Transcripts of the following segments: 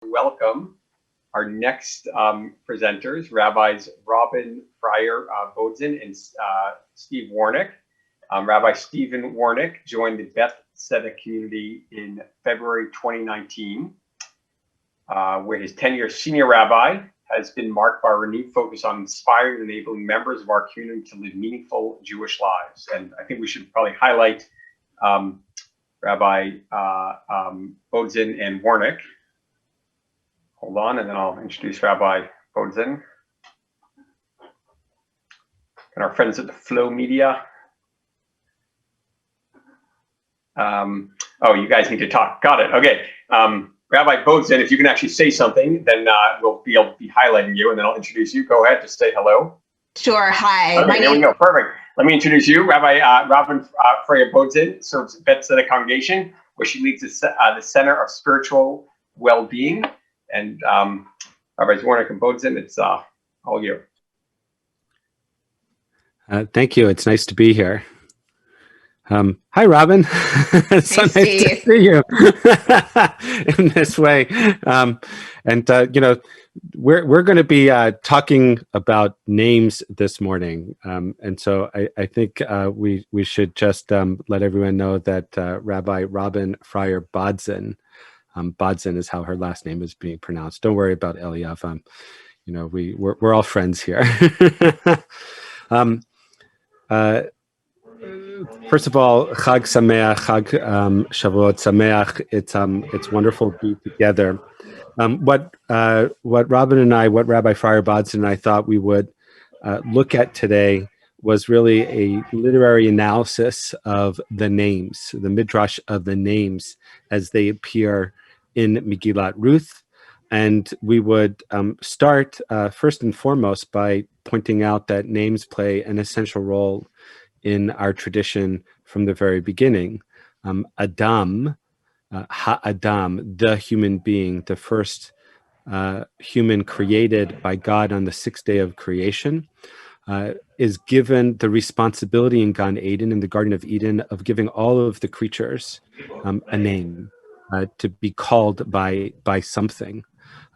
welcome our next presenters, Rabbis Robyn Bodzin and Steve Wernick. Rabbi Stephen Wernick joined the Beth Tzedek community in February 2019, where his tenure as senior rabbi has been marked by a renewed focus on inspiring and enabling members of our community to live meaningful Jewish lives. And I think we should probably highlight Rabbi Bodzin and Wernick. Hold on, and then I'll introduce Rabbi Bodzin. And our friends at the Flow Media. Oh, you guys need to talk. Got it. Okay. Rabbi Bodzin, if you can actually say something, then we'll be able to be highlighting you, and then I'll introduce you. Go ahead, just say hello. Sure. Hi. Okay, there we go. Perfect. Let me introduce you. Rabbi Robyn Bodzin serves the Beth Tzedek congregation, where she leads the Center of Spiritual Well-Being. And Rabbis Wernick and Bodzin, it's all you. Thank you. It's nice to be here. Hi, Robyn. It's so nice to see you in this way. We're going to be talking about names this morning, and so I think we should just let everyone know that Rabbi Robyn Fryer Bodzin. Bodzin is how her last name is being pronounced. Don't worry about Eliav. We're all friends here. First of all, Chag Sameach, Chag Shavuot Sameach. It's wonderful to be together. What Robyn and I, what Rabbi Fryer Bodzin and I thought we would look at today was really a literary analysis of the names, the midrash of the names as they appear in Megillat Ruth. And we would start first and foremost by pointing out that names play an essential role in our tradition from the very beginning. Adam, Ha-Adam, the human being, the first human created by God on the sixth day of creation, is given the responsibility in Gan Eden, in the Garden of Eden, of giving all of the creatures a name, to be called by something.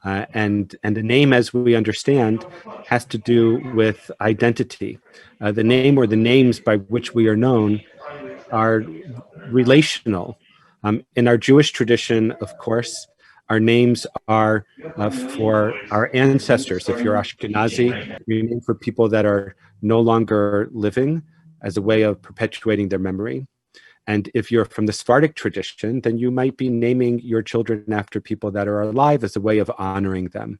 And the name, as we understand, has to do with identity. The name or the names by which we are known are relational. In our Jewish tradition, of course, our names are for our ancestors. If you're Ashkenazi, you name for people that are no longer living as a way of perpetuating their memory. And if you're from the Sephardic tradition, then you might be naming your children after people that are alive as a way of honoring them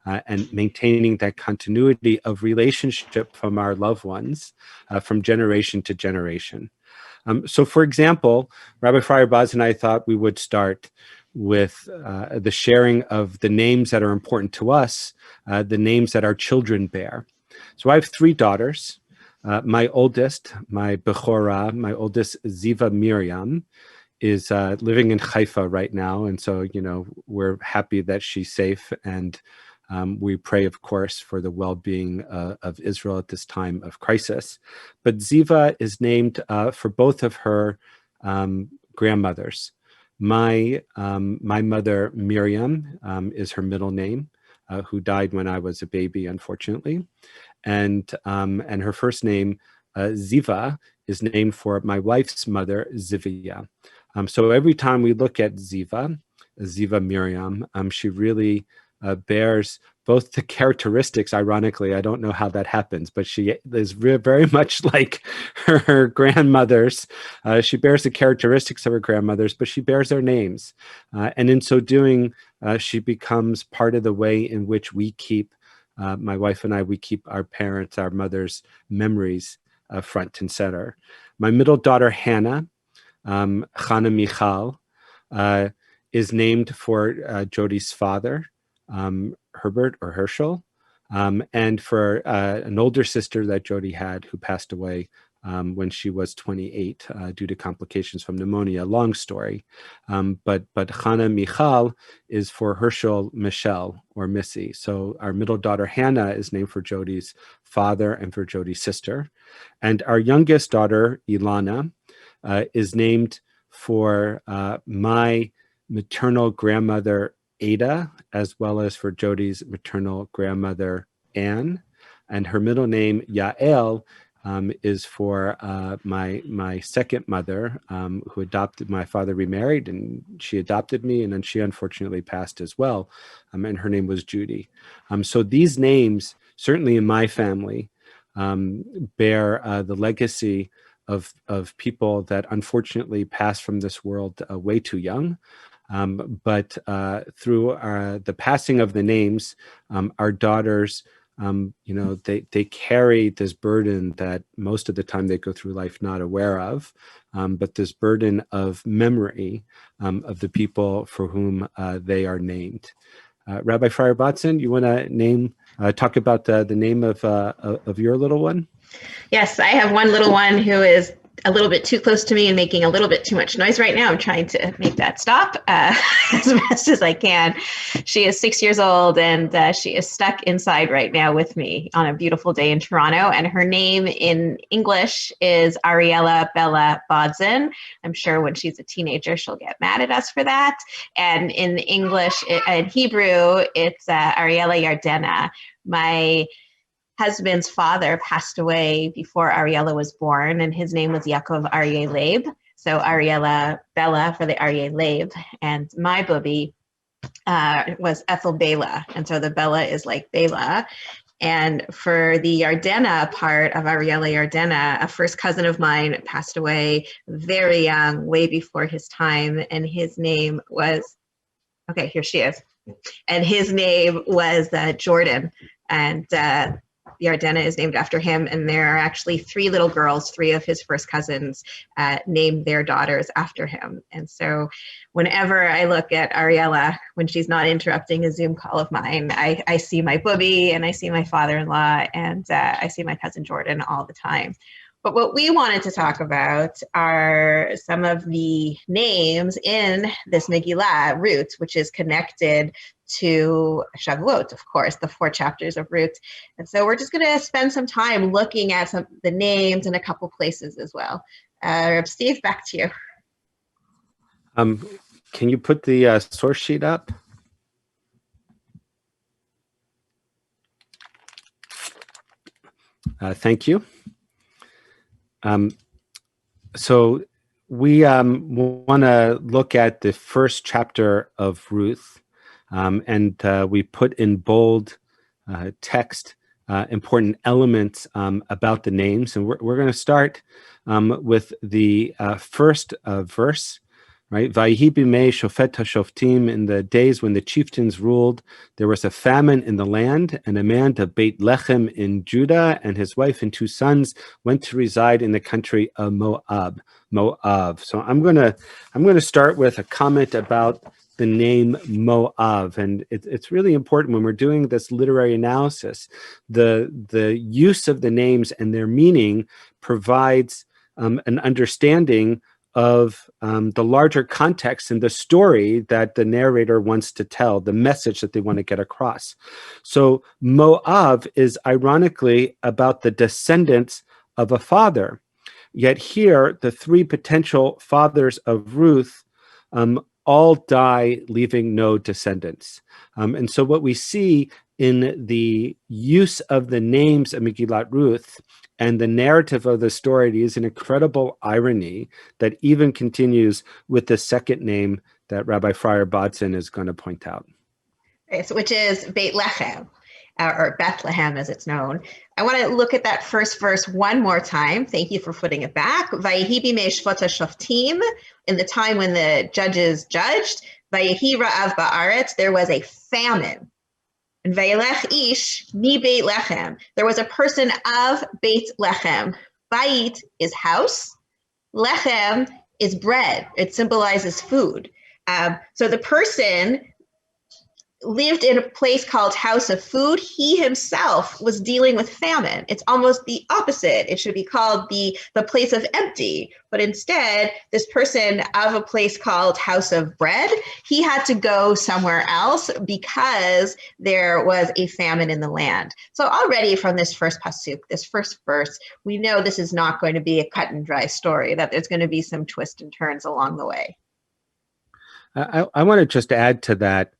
and maintaining that continuity of relationship from our loved ones from generation to generation. So, for example, Rabbi Fryer Bodzin and I thought we would start with the sharing of the names that are important to us, the names that our children bear. So I have three daughters. My oldest, my Bechora, my oldest Ziva Miriam, is living in Haifa right now. And so, we're happy that she's safe. And we pray, of course, for the well-being of Israel at this time of crisis. But Ziva is named for both of her grandmothers. My mother, Miriam, is her middle name, who died when I was a baby, unfortunately. And her first name, Ziva, is named for my wife's mother, Zivia. So every time we look at Ziva Miriam, she really bears both the characteristics, ironically, I don't know how that happens, but she is very much like her grandmothers. She bears the characteristics of her grandmothers, but she bears their names. And in so doing, she becomes part of the way in which we keep, my wife and I, we keep our parents, our mothers' memories front and center. My middle daughter, Hannah, Chana Michal, is named for Jody's father, Herbert or Herschel, and for an older sister that Jody had who passed away when she was 28 due to complications from pneumonia. Long story. But Chana Michal is for Herschel Michelle or Missy. So our middle daughter Hannah is named for Jody's father and for Jody's sister. And our youngest daughter, Ilana, is named for my maternal grandmother, Ada, as well as for Jody's maternal grandmother, Anne. And her middle name, Yael, is for my second mother, who adopted. My father remarried, and she adopted me, and then she unfortunately passed as well. And her name was Judy. So these names, certainly in my family, bear the legacy of people that unfortunately passed from this world way too young. But through the passing of the names, our daughters, they carry this burden that most of the time they go through life not aware of, but this burden of memory of the people for whom they are named. Rabbi Friar Bodzin, you want to talk about the name of your little one? Yes, I have one little one who is a little bit too close to me and making a little bit too much noise right now. I'm trying to make that stop as best as I can. She is 6 years old, and she is stuck inside right now with me on a beautiful day in Toronto. And her name in English is Ariella Bella Bodzin. I'm sure when she's a teenager, she'll get mad at us for that. And in English, in Hebrew, it's Ariella Yardena. My husband's father passed away before Ariella was born, and his name was Yaakov Aryeh Leib. So Ariella Bella for the Aryeh Leib. And my booby was Ethel Bela. And so the Bella is like Bela. And for the Yardena part of Ariella Yardena, a first cousin of mine passed away very young, way before his time. And his name was, okay, here she is. And his name was Jordan. And Yardena is named after him, and there are actually 3 little girls, 3 of his first cousins named their daughters after him. And so whenever I look at Ariella, when she's not interrupting a Zoom call of mine, I see my booby, and I see my father-in-law, and I see my cousin Jordan all the time. But what we wanted to talk about are some of the names in this Megillah, Ruth, which is connected to Shavuot, of course, the 4 chapters of Ruth. And so we're just going to spend some time looking at the names in a couple places as well. Steve, back to you. Can you put the source sheet up? Thank you. So we want to look at the first chapter of Ruth, and we put in bold text important elements about the names. And we're going to start with the first verse, right? Vayihi bimei shofet hashoftim, in the days when the chieftains ruled, there was a famine in the land, and a man of Beit Lechem in Judah and his wife and 2 sons went to reside in the country of Moab. So I'm going to start with a comment about the name Moab, and it's really important when we're doing this literary analysis. The use of the names and their meaning provides an understanding of the larger context and the story that the narrator wants to tell, the message that they want to get across. So Moab is ironically about the descendants of a father. Yet here, the 3 potential fathers of Ruth all die, leaving no descendants. And so what we see in the use of the names of Megillat Ruth and the narrative of the story is an incredible irony that even continues with the second name that Rabbi Friar Bodzin is going to point out. Okay, so which is Beit Lechem, or Bethlehem as it's known. I want to look at that first verse one more time. Thank you for putting it back. Vayihi bimei shvot hashoftim, in the time when the judges judged. Vayihi ra'av ba'aretz, there was a famine. And Vayelech ish mi Beit Lechem, there was a person of Beit Lechem. Bait is house. Lechem is bread. It symbolizes food. So the person lived in a place called House of Food. He himself was dealing with famine. It's almost the opposite. It should be called the place of empty. But instead, this person of a place called House of Bread, he had to go somewhere else because there was a famine in the land. So already from this first pasuk, this first verse, we know this is not going to be a cut and dry story, that there's going to be some twists and turns along the way. I want to just add to that.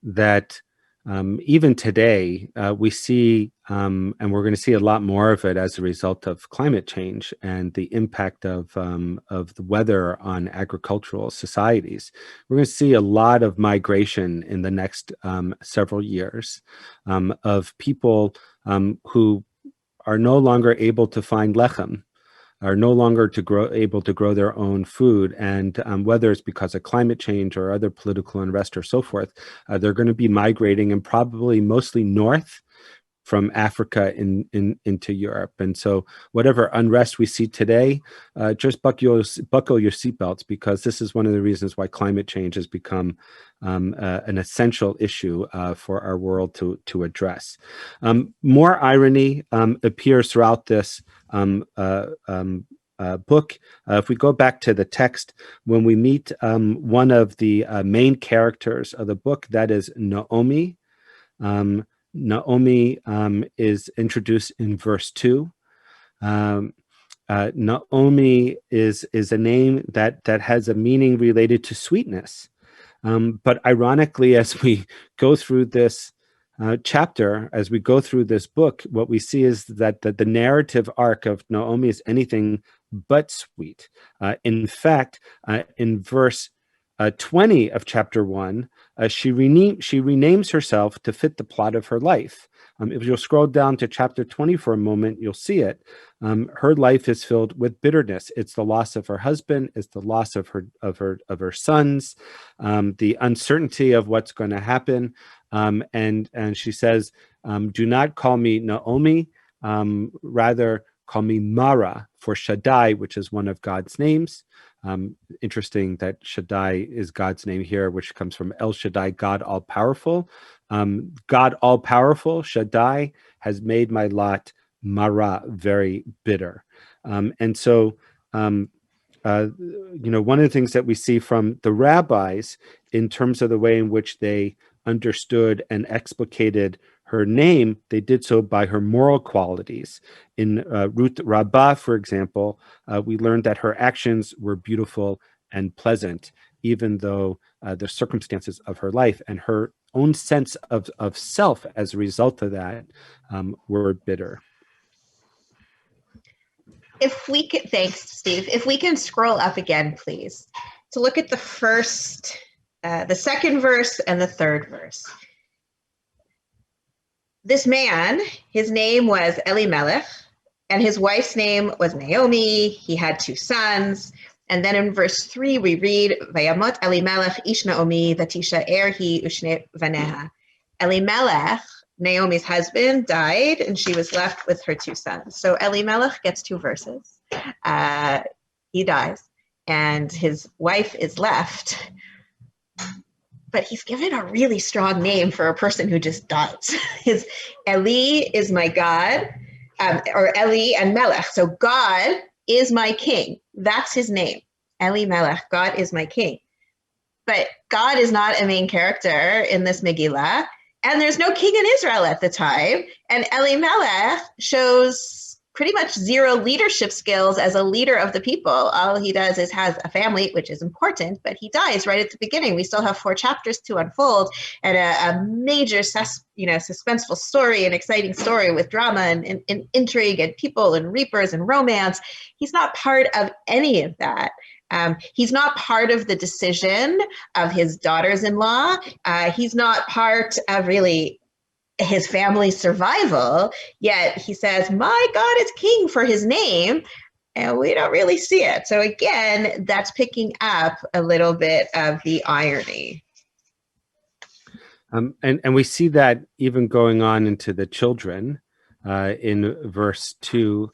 that even today we see, and we're going to see a lot more of it as a result of climate change and the impact of the weather on agricultural societies. We're going to see a lot of migration in the next several years of people who are no longer able to find lechem, are no longer able to grow their own food, and whether it's because of climate change or other political unrest or so forth, they're going to be migrating, and probably mostly north from Africa into Europe. And so whatever unrest we see today, just buckle your seatbelts, because this is one of the reasons why climate change has become an essential issue for our world to address. More irony appears throughout this book. If we go back to the text, when we meet one of the main characters of the book, that is Naomi. Naomi is introduced in verse 2. Naomi is a name that has a meaning related to sweetness. But ironically, as we go through this chapter, as we go through this book, what we see is that the narrative arc of Naomi is anything but sweet. In fact, in verse 20 of chapter 1, she renames herself to fit the plot of her life. If you'll scroll down to chapter 20 for a moment, you'll see it. Her life is filled with bitterness. It's the loss of her husband. It's the loss of her sons, the uncertainty of what's going to happen. And she says, "Do not call me Naomi, rather call me Mara, for Shaddai, which is one of God's names." Interesting that Shaddai is God's name here, which comes from El Shaddai, God all-powerful. God all-powerful, Shaddai, has made my lot, Mara, very bitter. And so, one of the things that we see from the rabbis in terms of the way in which they understood and explicated her name, they did so by her moral qualities. In Ruth Rabbah, for example, we learned that her actions were beautiful and pleasant, even though the circumstances of her life and her own sense of self as a result of that were bitter. If we could, thanks, Steve. If we can scroll up again, please, to look at the second verse and the third verse. This man, his name was Elimelech, and his wife's name was Naomi. He had 2 sons. And then in verse 3, we read, Vayamot Elimelech ish Naomi vatisha erhi ushne vaneha. Elimelech, Naomi's husband, died, and she was left with her 2 sons. So Elimelech gets 2 verses. He dies, and his wife is left. But he's given a really strong name for a person who just dies. His Eli is my God, or Eli and Melech. So God is my king. That's his name. Eli Melech, God is my king. But God is not a main character in this Megillah, and there's no king in Israel at the time. And Eli Melech shows pretty much 0 leadership skills as a leader of the people. All he does is has a family, which is important, but he dies right at the beginning. We still have 4 chapters to unfold, and a major suspenseful story, an exciting story with drama and intrigue and people and reapers and romance. He's not part of any of that. He's not part of the decision of his daughters-in-law. He's not part of really his family's survival, yet he says, my God is king for his name, and we don't really see it. So again, that's picking up a little bit of the irony. And we see that even going on into the children in verse 2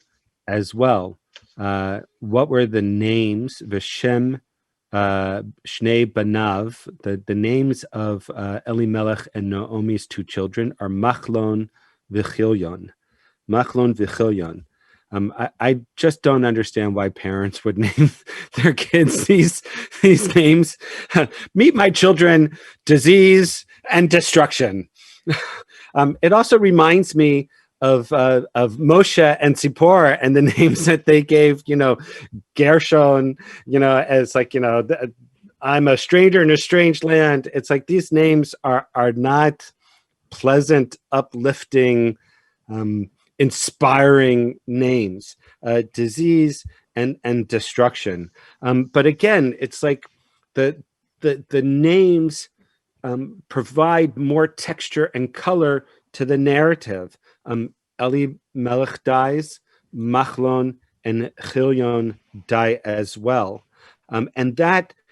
as well. What were the names? Vishem Shnei Banav, the names of Elimelech and Naomi's 2 children are Machlon V'Chilyon. Machlon V'Chilyon. I just don't understand why parents would name their kids these names. Meet my children, disease and destruction. It also reminds me of Moshe and Zippor and the names that they gave, Gershon, as I'm a stranger in a strange land. It's like these names are not pleasant, uplifting, inspiring names. Disease and destruction. But again, it's like the names provide more texture and color to the narrative. Eli Melech dies, Machlon and Chilion die as well.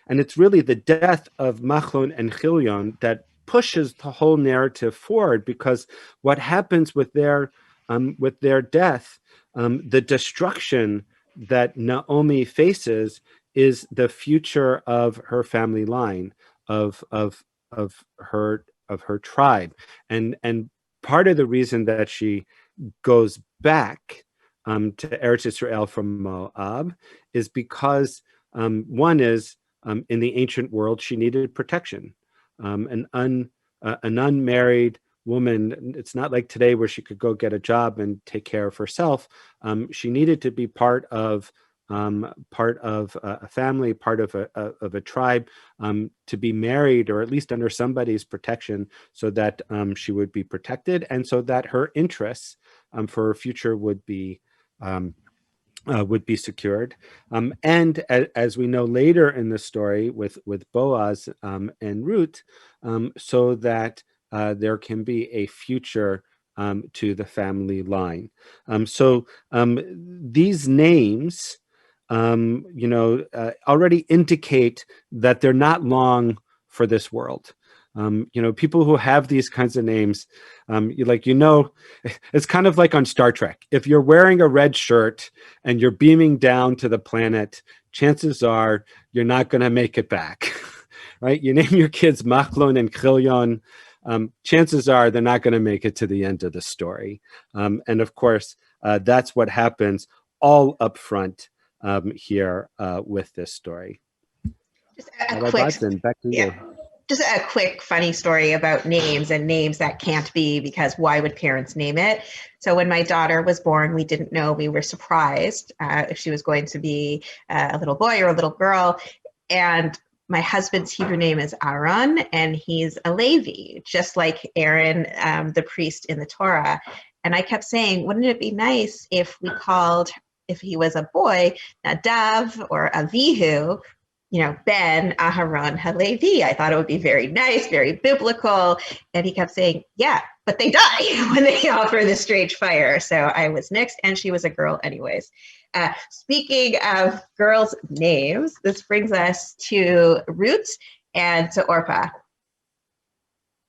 And it's really the death of Machlon and Chilion that pushes the whole narrative forward, because what happens with their death, the destruction that Naomi faces is the future of her family line, of her tribe, and part of the reason that she goes back to Eretz Israel from Moab is because one is in the ancient world she needed protection. An unmarried woman, it's not like today where she could go get a job and take care of herself. She needed to be part of a family, part of a tribe, to be married or at least under somebody's protection, so that she would be protected, and so that her interests for her future would be secured. And as we know later in the story with Boaz and Ruth, so that there can be a future to the family line. So these names, already indicate that they're not long for this world. People who have these kinds of names, it's kind of like on Star Trek. If you're wearing a red shirt and you're beaming down to the planet, chances are you're not going to make it back, right? You name your kids Machlon and Chilion, chances are they're not going to make it to the end of the story. And of course, that's what happens all up front here with this story. Just a quick, Bodzin, back to you. Just a quick funny story about names and names that can't be, because why would parents name it? So when my daughter was born, we didn't know. We were surprised if she was going to be a little boy or a little girl. And my husband's Hebrew name is Aaron, and he's a Levi, just like Aaron, the priest in the Torah. And I kept saying, wouldn't it be nice if we called, if he was a boy, Nadav or Avihu, Ben Aharon Halevi. I thought it would be very nice, very biblical. And he kept saying, yeah, but they die when they offer the strange fire. So I was nixed, and she was a girl anyways. Speaking of girls' names, this brings us to Ruth and to Orpah.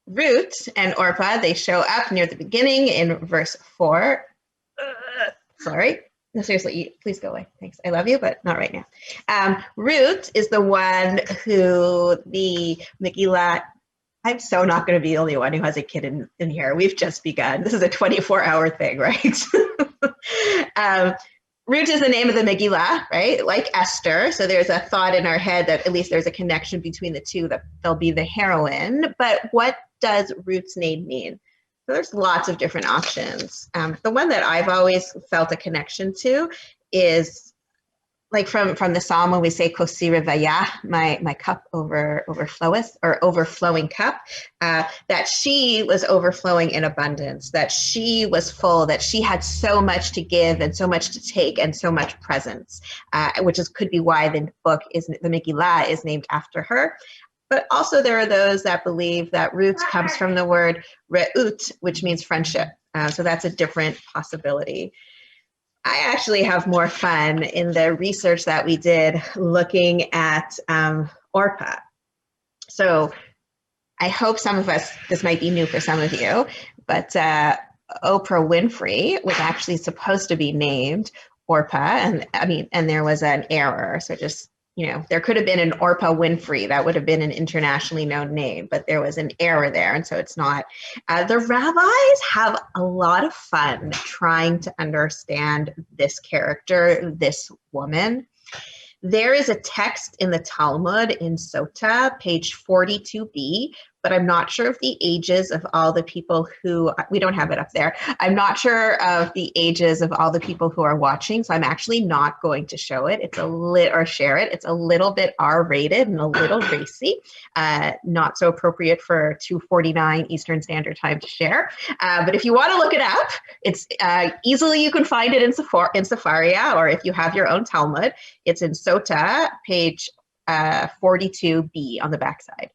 Ruth and Orpah, they show up near the beginning in verse 4. Sorry. No, seriously, please go away. Thanks. I love you, but not right now. Ruth is the one who the Megillah, I'm so not going to be the only one who has a kid in here. We've just begun. This is a 24-hour thing, right? Ruth is the name of the Megillah, right? Like Esther. So there's a thought in our head that at least there's a connection between the two, that they'll be the heroine. But what does Ruth's name mean? So there's lots of different options. The one that I've always felt a connection to is like from the Psalm when we say Kosi Revaya, my cup overfloweth, or overflowing cup, that she was overflowing in abundance, that she was full, that she had so much to give and so much to take and so much presence, which could be why the Megillah is named after her. But also there are those that believe that Ruth comes from the word re'ut, which means friendship. So that's a different possibility. I actually have more fun in the research that we did looking at Orpah. So I hope this might be new for some of you, but Oprah Winfrey was actually supposed to be named Orpah, and there was an error. So just, there could have been an Orpah Winfrey. That would have been an internationally known name, but there was an error there, and so it's not. The rabbis have a lot of fun trying to understand this character, this woman. There is a text in the Talmud in Sota, page 42b, but I'm not sure of the ages of all the people who, we don't have it up there. I'm not sure of the ages of all the people who are watching, so I'm actually not going to show it. It's or share it. It's a little bit R-rated and a little racy, not so appropriate for 2:49 Eastern Standard Time to share. But if you want to look it up, it's easily, you can find it in Sefaria, or if you have your own Talmud, it's in Sota, page 42b on the backside.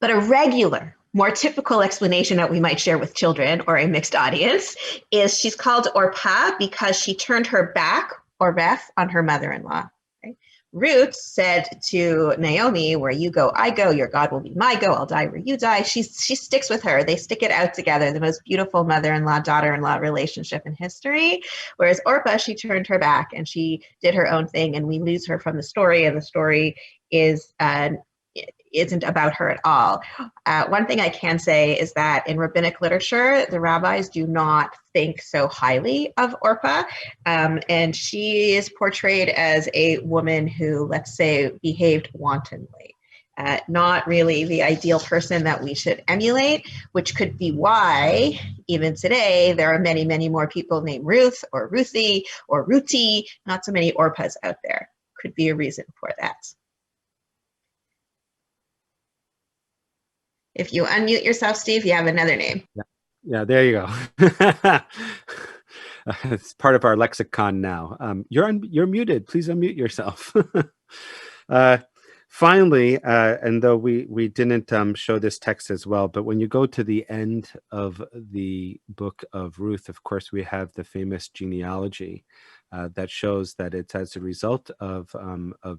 But a regular, more typical explanation that we might share with children or a mixed audience is she's called Orpah because she turned her back, or Beth, on her mother-in-law. Okay? Ruth said to Naomi, where you go, I go, your God will be my go, I'll die where you die. She sticks with her. They stick it out together, the most beautiful mother-in-law, daughter-in-law relationship in history. Whereas Orpah, she turned her back and she did her own thing, and we lose her from the story, and the story isn't about her at all. One thing I can say is that in rabbinic literature, the rabbis do not think so highly of Orpah, and she is portrayed as a woman who, let's say, behaved wantonly. Not really the ideal person that we should emulate, which could be why, even today, there are many, many more people named Ruth or Ruthie or Ruti, not so many Orpahs out there. Could be a reason for that. If you unmute yourself, Steve, you have another name. Yeah, there you go. It's part of our lexicon now. You're muted. Please unmute yourself. Finally, and though we didn't show this text as well, but when you go to the end of the book of Ruth, of course, we have the famous genealogy that shows that it's as a result of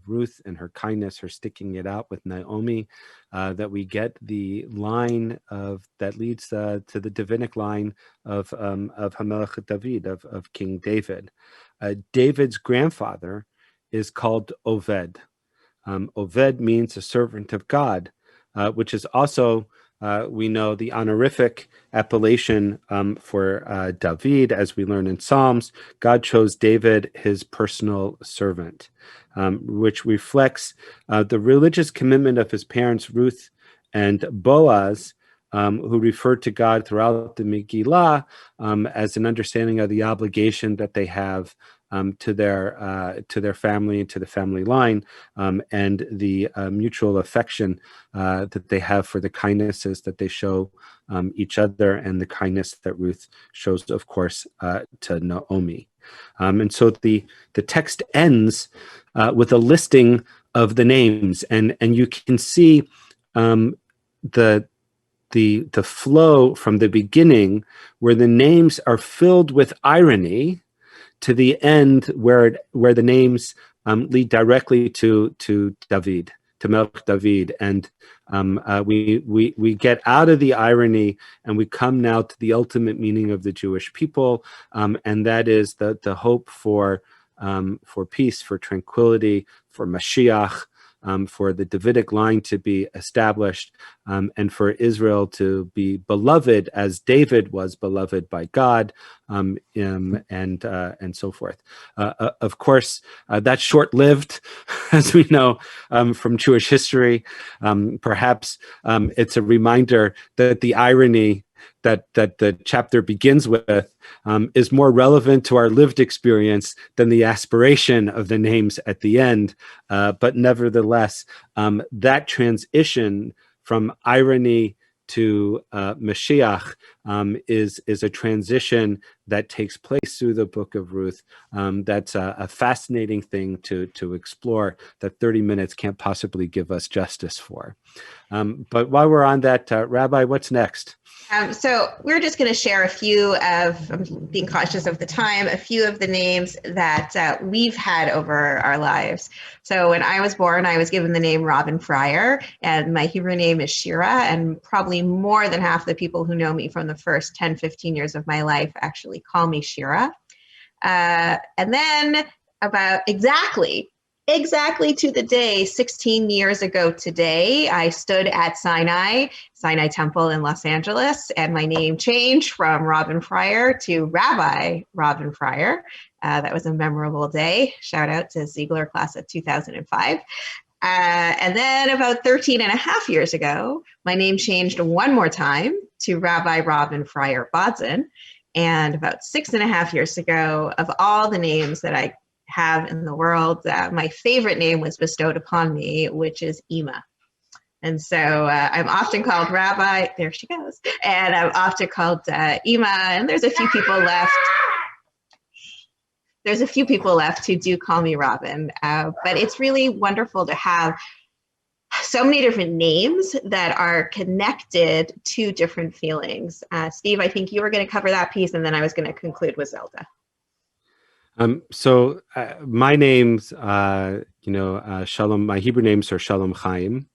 Ruth and her kindness, her sticking it out with Naomi, that we get the line that leads to the Davidic line of Hamelech David, of King David. David's grandfather is called Oved. Oved means a servant of God, which is also, we know, the honorific appellation for David, as we learn in Psalms. God chose David his personal servant, which reflects the religious commitment of his parents, Ruth and Boaz, who referred to God throughout the Megillah as an understanding of the obligation that they have to their family and to the family line, and the mutual affection that they have for the kindnesses that they show each other, and the kindness that Ruth shows, of course, to Naomi. And so the text ends with a listing of the names, and you can see the flow from the beginning, where the names are filled with irony, to the end where the names lead directly to David, to Melech David, and we get out of the irony and we come now to the ultimate meaning of the Jewish people, and that is the hope for peace, for tranquility, for Mashiach, for the Davidic line to be established, and for Israel to be beloved as David was beloved by God, and so forth. Of course, that's short-lived, as we know from Jewish history. Perhaps it's a reminder that the irony that the chapter begins with is more relevant to our lived experience than the aspiration of the names at the end. But nevertheless, that transition from irony to Mashiach is a transition that takes place through the book of Ruth. That's a fascinating thing to explore, that 30 minutes can't possibly give us justice for. But while we're on that, Rabbi, what's next? So we're just going to share a few of, being cautious of the time, a few of the names that we've had over our lives. So when I was born, I was given the name Robyn Fryer, and my Hebrew name is Shira, and probably more than half the people who know me from the first 10, 15 years of my life actually call me Shira. And then about exactly to the day, 16 years ago today, I stood at Sinai Temple in Los Angeles, and my name changed from Robyn Fryer to Rabbi Robyn Fryer. That was a memorable day. Shout out to Ziegler class of 2005. And then about 13 and a half years ago, my name changed one more time to Rabbi Robyn Fryer Bodzin. And about 6.5 years ago, of all the names that I have in the world, my favorite name was bestowed upon me, which is Ima. And so I'm often called Rabbi, there she goes, and I'm often called Ima, and there's a few people left. There's a few people left who do call me Robyn, but it's really wonderful to have so many different names that are connected to different feelings. Steve, I think you were going to cover that piece, and then I was going to conclude with Zelda. So my names, Shalom, my Hebrew names are Shalom Chaim,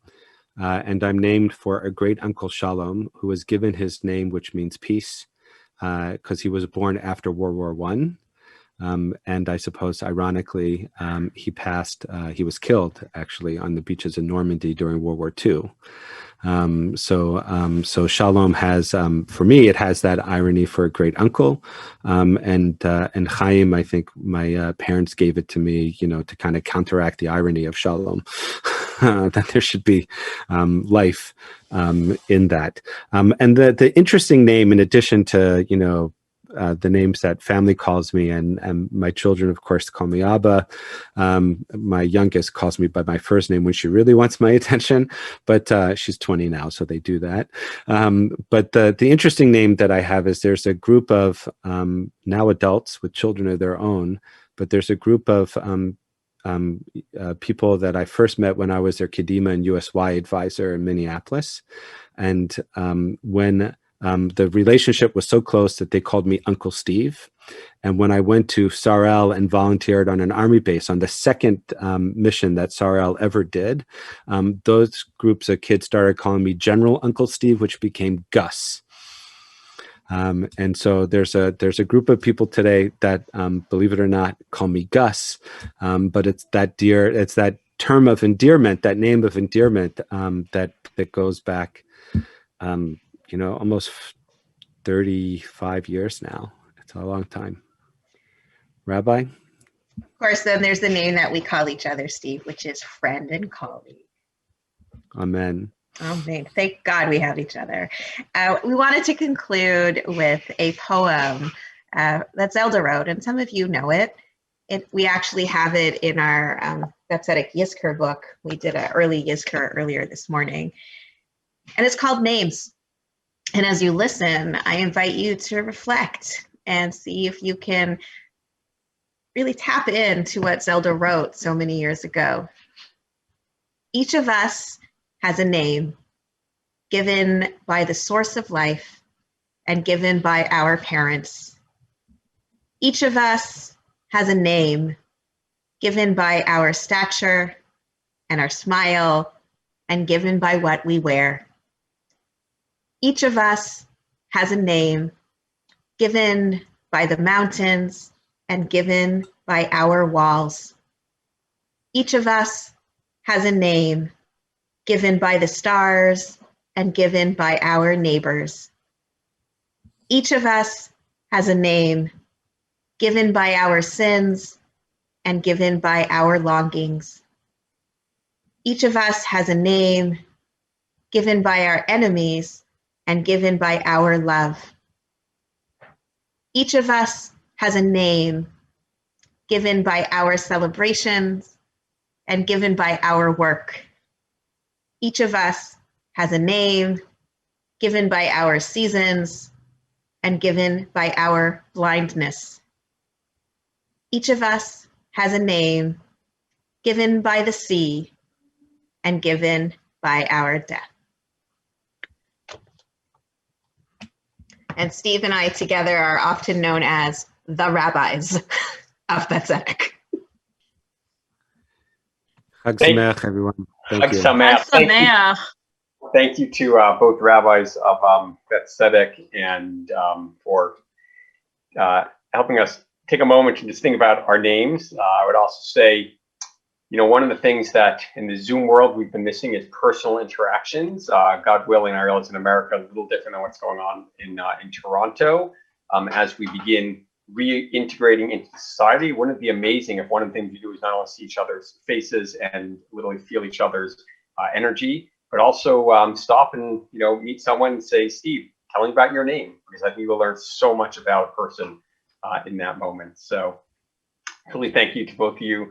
and I'm named for a great uncle Shalom, who was given his name, which means peace, because he was born after World War I. And I suppose, ironically, he was killed actually on the beaches in Normandy during World War II. So Shalom has, for me, it has that irony for a great uncle. And Chaim, I think my parents gave it to me, to kind of counteract the irony of Shalom, that there should be life in that. And the interesting name, in addition to, the names that family calls me, and my children, of course, call me Abba. My youngest calls me by my first name when she really wants my attention, but she's 20 now, so they do that. But the interesting name that I have is there's a group of now adults with children of their own, but there's a group of people that I first met when I was their Kedima and USY advisor in Minneapolis. And when the relationship was so close that they called me Uncle Steve. And when I went to Sarel and volunteered on an army base on the second mission that Sarel ever did, those groups of kids started calling me General Uncle Steve, which became Gus. And so there's a group of people today that, believe it or not, call me Gus. But it's that term of endearment, that name of endearment that goes back almost 35 years now. It's a long time. Rabbi? Of course, then there's the name that we call each other, Steve, which is friend and colleague. Amen. Amen. Thank God we have each other. We wanted to conclude with a poem that Zelda wrote, and some of you know it. We actually have it in our Betzedek Yizkor book. We did an early Yizkor earlier this morning, and it's called Names. And as you listen, I invite you to reflect and see if you can really tap into what Zelda wrote so many years ago. Each of us has a name given by the source of life and given by our parents. Each of us has a name given by our stature and our smile and given by what we wear. Each of us has a name given by the mountains and given by our walls. Each of us has a name given by the stars and given by our neighbors. Each of us has a name given by our sins and given by our longings. Each of us has a name given by our enemies and given by our love. Each of us has a name given by our celebrations and given by our work. Each of us has a name given by our seasons and given by our blindness. Each of us has a name given by the sea and given by our death. And Steve and I together are often known as the rabbis of Betzedek. Chag Sameach, everyone. Thank you. Thank you to both rabbis of Betzedek and for helping us take a moment to just think about our names. I would also say, one of the things that in the Zoom world we've been missing is personal interactions. God willing, I realize in America a little different than what's going on in Toronto as we begin reintegrating into society. Wouldn't it be amazing if one of the things you do is not only see each other's faces and literally feel each other's energy, but also stop and meet someone and say, Steve, tell me about your name, because I think you'll learn so much about a person in that moment. So really thank you to both of you.